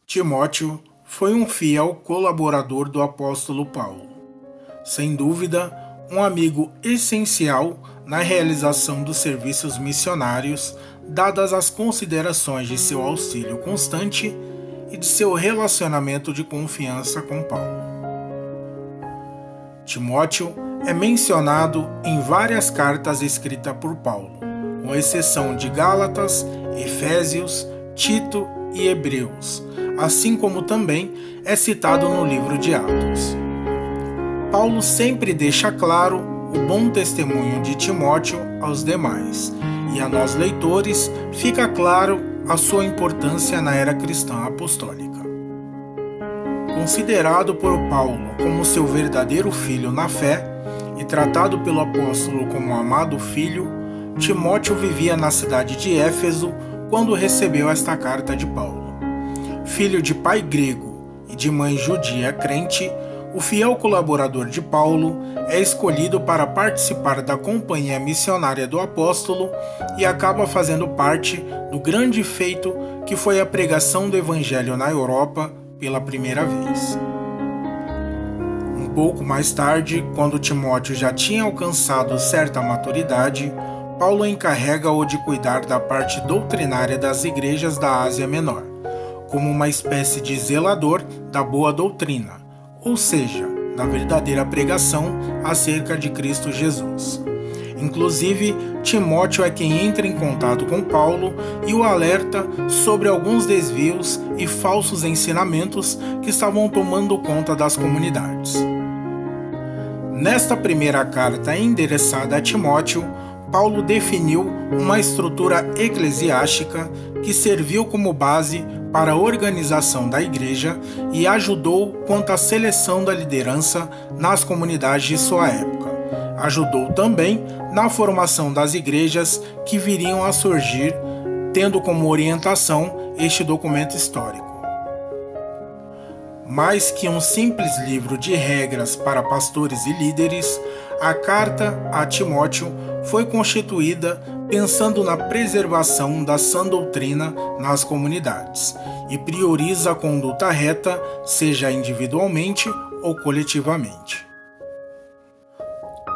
Timóteo foi um fiel colaborador do apóstolo Paulo. Sem dúvida, um amigo essencial na realização dos serviços missionários, dadas as considerações de seu auxílio constante e de seu relacionamento de confiança com Paulo. Timóteo é mencionado em várias cartas escritas por Paulo, com exceção de Gálatas, Efésios, Tito e Hebreus, assim como também é citado no livro de Atos. Paulo sempre deixa claro o bom testemunho de Timóteo aos demais, e a nós leitores fica claro a sua importância na era cristã apostólica. Considerado por Paulo como seu verdadeiro filho na fé e tratado pelo apóstolo como um amado filho, Timóteo vivia na cidade de Éfeso quando recebeu esta carta de Paulo. Filho de pai grego e de mãe judia crente, o fiel colaborador de Paulo é escolhido para participar da companhia missionária do apóstolo e acaba fazendo parte do grande feito que foi a pregação do evangelho na Europa pela primeira vez. Um pouco mais tarde, quando Timóteo já tinha alcançado certa maturidade, Paulo encarrega-o de cuidar da parte doutrinária das igrejas da Ásia Menor, como uma espécie de zelador da boa doutrina, ou seja, da verdadeira pregação acerca de Cristo Jesus. Inclusive, Timóteo é quem entra em contato com Paulo e o alerta sobre alguns desvios e falsos ensinamentos que estavam tomando conta das comunidades. Nesta primeira carta endereçada a Timóteo, Paulo definiu uma estrutura eclesiástica que serviu como base para a organização da igreja e ajudou quanto à seleção da liderança nas comunidades de sua época. Ajudou também na formação das igrejas que viriam a surgir, tendo como orientação este documento histórico. Mais que um simples livro de regras para pastores e líderes, a carta a Timóteo foi constituída pensando na preservação da sã doutrina nas comunidades e prioriza a conduta reta, seja individualmente ou coletivamente.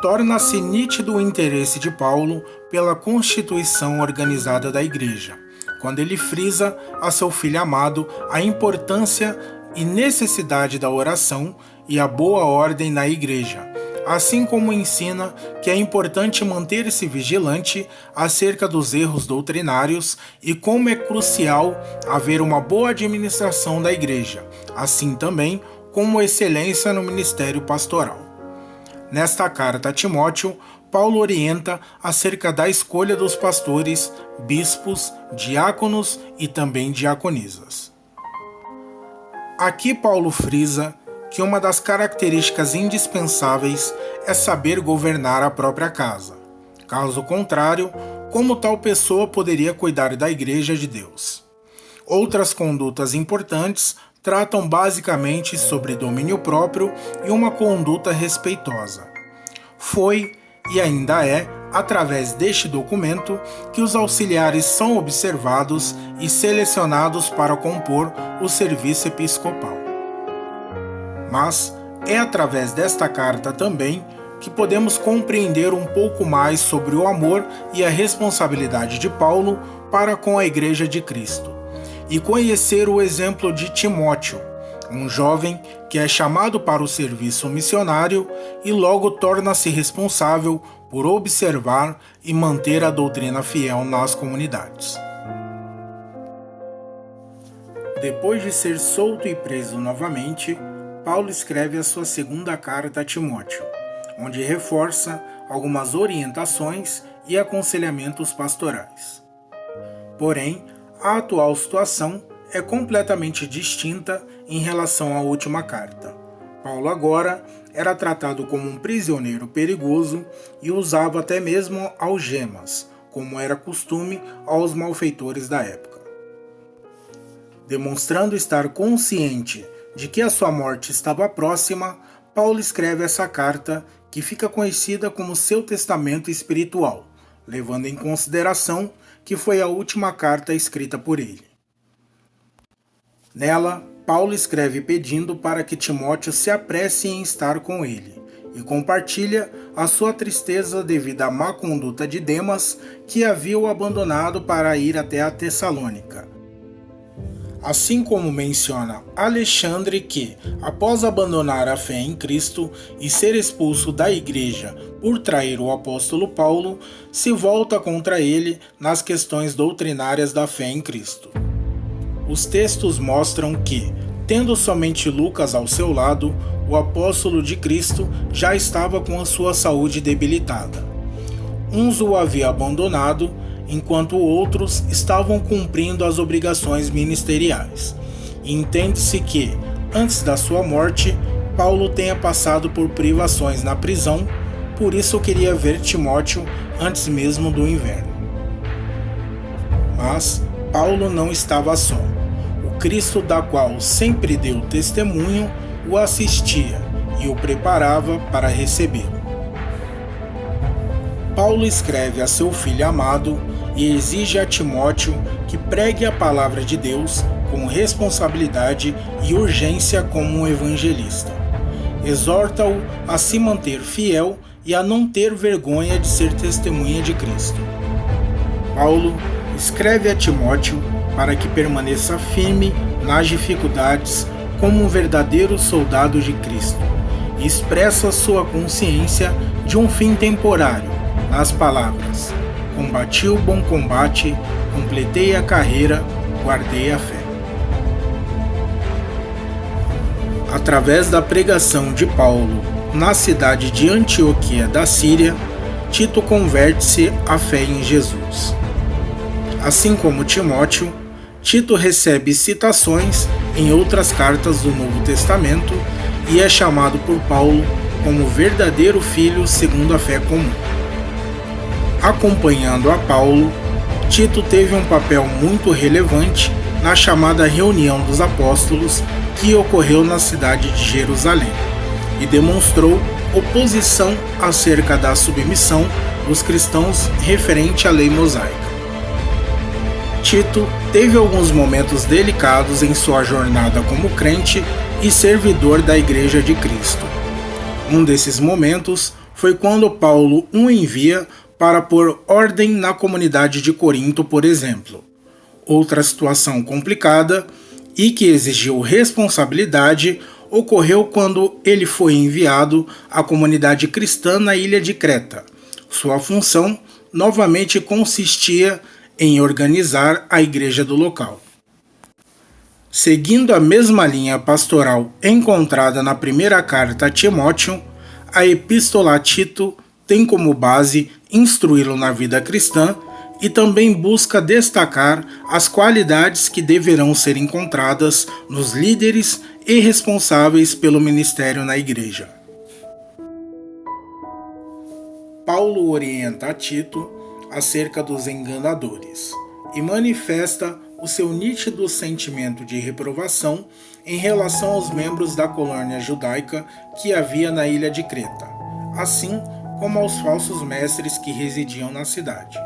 Torna-se nítido o interesse de Paulo pela constituição organizada da igreja, quando ele frisa a seu filho amado a importância e necessidade da oração e a boa ordem na igreja, assim como ensina que é importante manter-se vigilante acerca dos erros doutrinários e como é crucial haver uma boa administração da igreja, assim também como excelência no ministério pastoral. Nesta carta a Timóteo, Paulo orienta acerca da escolha dos pastores, bispos, diáconos e também diaconisas. Aqui Paulo frisa que uma das características indispensáveis é saber governar a própria casa. Caso contrário, como tal pessoa poderia cuidar da Igreja de Deus? Outras condutas importantes tratam basicamente sobre domínio próprio e uma conduta respeitosa. Foi e ainda é através deste documento que os auxiliares são observados e selecionados para compor o serviço episcopal. Mas é através desta carta também que podemos compreender um pouco mais sobre o amor e a responsabilidade de Paulo para com a Igreja de Cristo, e conhecer o exemplo de Timóteo, um jovem que é chamado para o serviço missionário e logo torna-se responsável por observar e manter a doutrina fiel nas comunidades. Depois de ser solto e preso novamente, Paulo escreve a sua segunda carta a Timóteo, onde reforça algumas orientações e aconselhamentos pastorais. Porém, a atual situação é completamente distinta em relação à última carta. Paulo agora era tratado como um prisioneiro perigoso e usava até mesmo algemas, como era costume aos malfeitores da época. Demonstrando estar consciente de que a sua morte estava próxima, Paulo escreve essa carta que fica conhecida como seu testamento espiritual, levando em consideração que foi a última carta escrita por ele. Nela, Paulo escreve pedindo para que Timóteo se apresse em estar com ele e compartilha a sua tristeza devido à má conduta de Demas, que havia o abandonado para ir até a Tessalônica. Assim como menciona Alexandre que, após abandonar a fé em Cristo e ser expulso da igreja por trair o apóstolo Paulo, se volta contra ele nas questões doutrinárias da fé em Cristo. Os textos mostram que, tendo somente Lucas ao seu lado, o apóstolo de Cristo já estava com a sua saúde debilitada. Uns o haviam abandonado, enquanto outros estavam cumprindo as obrigações ministeriais. E entende-se que, antes da sua morte, Paulo tenha passado por privações na prisão, por isso queria ver Timóteo antes mesmo do inverno. Mas Paulo não estava só. O Cristo da qual sempre deu testemunho o assistia e o preparava para recebê-lo. Paulo escreve a seu filho amado e exige a Timóteo que pregue a palavra de Deus com responsabilidade e urgência como um evangelista. Exorta-o a se manter fiel e a não ter vergonha de ser testemunha de Cristo. Paulo escreve a Timóteo para que permaneça firme nas dificuldades como um verdadeiro soldado de Cristo e expressa sua consciência de um fim temporário nas palavras: combati o bom combate, completei a carreira, guardei a fé. Através da pregação de Paulo na cidade de Antioquia da Síria, Tito converte-se à fé em Jesus. Assim como Timóteo, Tito recebe citações em outras cartas do Novo Testamento e é chamado por Paulo como verdadeiro filho segundo a fé comum. Acompanhando a Paulo, Tito teve um papel muito relevante na chamada reunião dos apóstolos que ocorreu na cidade de Jerusalém e demonstrou oposição acerca da submissão dos cristãos referente à lei mosaica. Tito teve alguns momentos delicados em sua jornada como crente e servidor da Igreja de Cristo. Um desses momentos foi quando Paulo o envia para pôr ordem na comunidade de Corinto, por exemplo. Outra situação complicada e que exigiu responsabilidade ocorreu quando ele foi enviado à comunidade cristã na ilha de Creta. Sua função novamente consistia em organizar a igreja do local. Seguindo a mesma linha pastoral encontrada na primeira carta a Timóteo, a Epístola a Tito tem como base instruí-lo na vida cristã e também busca destacar as qualidades que deverão ser encontradas nos líderes e responsáveis pelo ministério na igreja. Paulo orienta a Tito acerca dos enganadores e manifesta o seu nítido sentimento de reprovação em relação aos membros da colônia judaica que havia na ilha de Creta, assim como aos falsos mestres que residiam na cidade.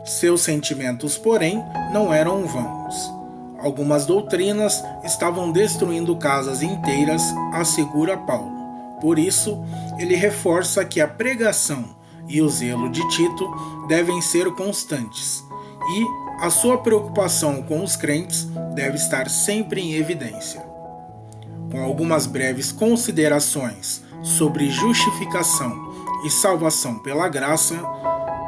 Seus sentimentos, porém, não eram vãos. Algumas doutrinas estavam destruindo casas inteiras, assegura Paulo. Por isso, ele reforça que a pregação e o zelo de Tito devem ser constantes, e a sua preocupação com os crentes deve estar sempre em evidência. Com algumas breves considerações sobre justificação e salvação pela graça,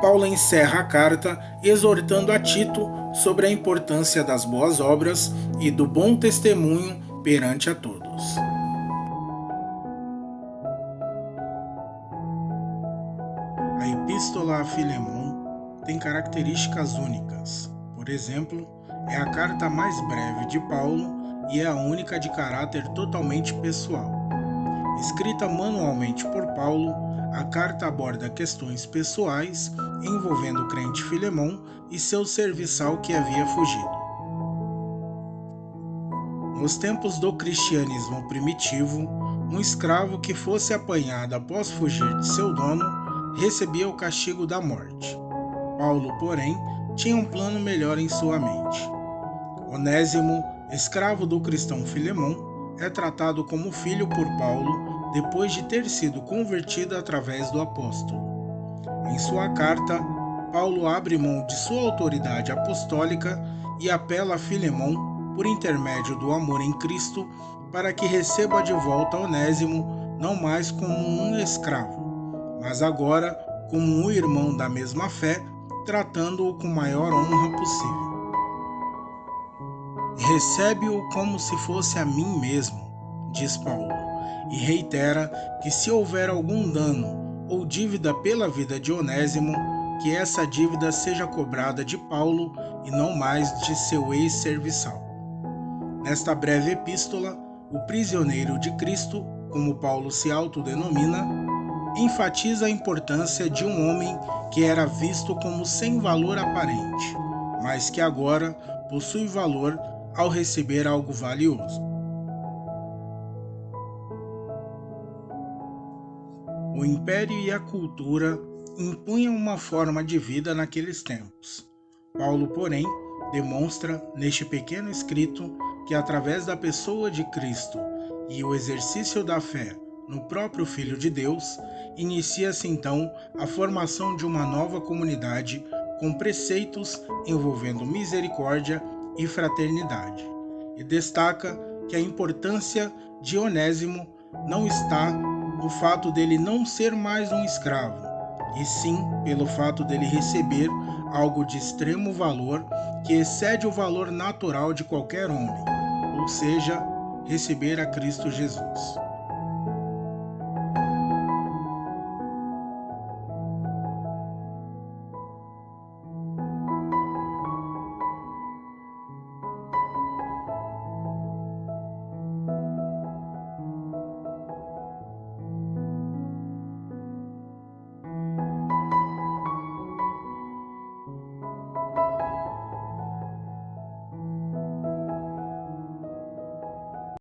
Paulo encerra a carta exortando a Tito sobre a importância das boas obras e do bom testemunho perante a todos. A Epístola a Filemon tem características únicas. Por exemplo, é a carta mais breve de Paulo e é a única de caráter totalmente pessoal. Escrita manualmente por Paulo, a carta aborda questões pessoais envolvendo o crente Filemon e seu serviçal que havia fugido. Nos tempos do cristianismo primitivo, um escravo que fosse apanhado após fugir de seu dono recebia o castigo da morte. Paulo, porém, tinha um plano melhor em sua mente. Onésimo Escravo do cristão Filemão, é tratado como filho por Paulo depois de ter sido convertido através do apóstolo. Em sua carta, Paulo abre mão de sua autoridade apostólica e apela a Filemão, por intermédio do amor em Cristo, para que receba de volta Onésimo não mais como um escravo, mas agora como um irmão da mesma fé, tratando-o com maior honra possível. Recebe-o como se fosse a mim mesmo, diz Paulo, e reitera que se houver algum dano ou dívida pela vida de Onésimo, que essa dívida seja cobrada de Paulo e não mais de seu ex-serviçal. Nesta breve epístola, o prisioneiro de Cristo, como Paulo se autodenomina, enfatiza a importância de um homem que era visto como sem valor aparente, mas que agora possui valor ao receber algo valioso. O império e a cultura impunham uma forma de vida naqueles tempos. Paulo, porém, demonstra neste pequeno escrito que através da pessoa de Cristo e o exercício da fé no próprio Filho de Deus, inicia-se então a formação de uma nova comunidade com preceitos envolvendo misericórdia e fraternidade, e destaca que a importância de Onésimo não está no fato dele não ser mais um escravo, e sim pelo fato dele receber algo de extremo valor que excede o valor natural de qualquer homem, ou seja, receber a Cristo Jesus.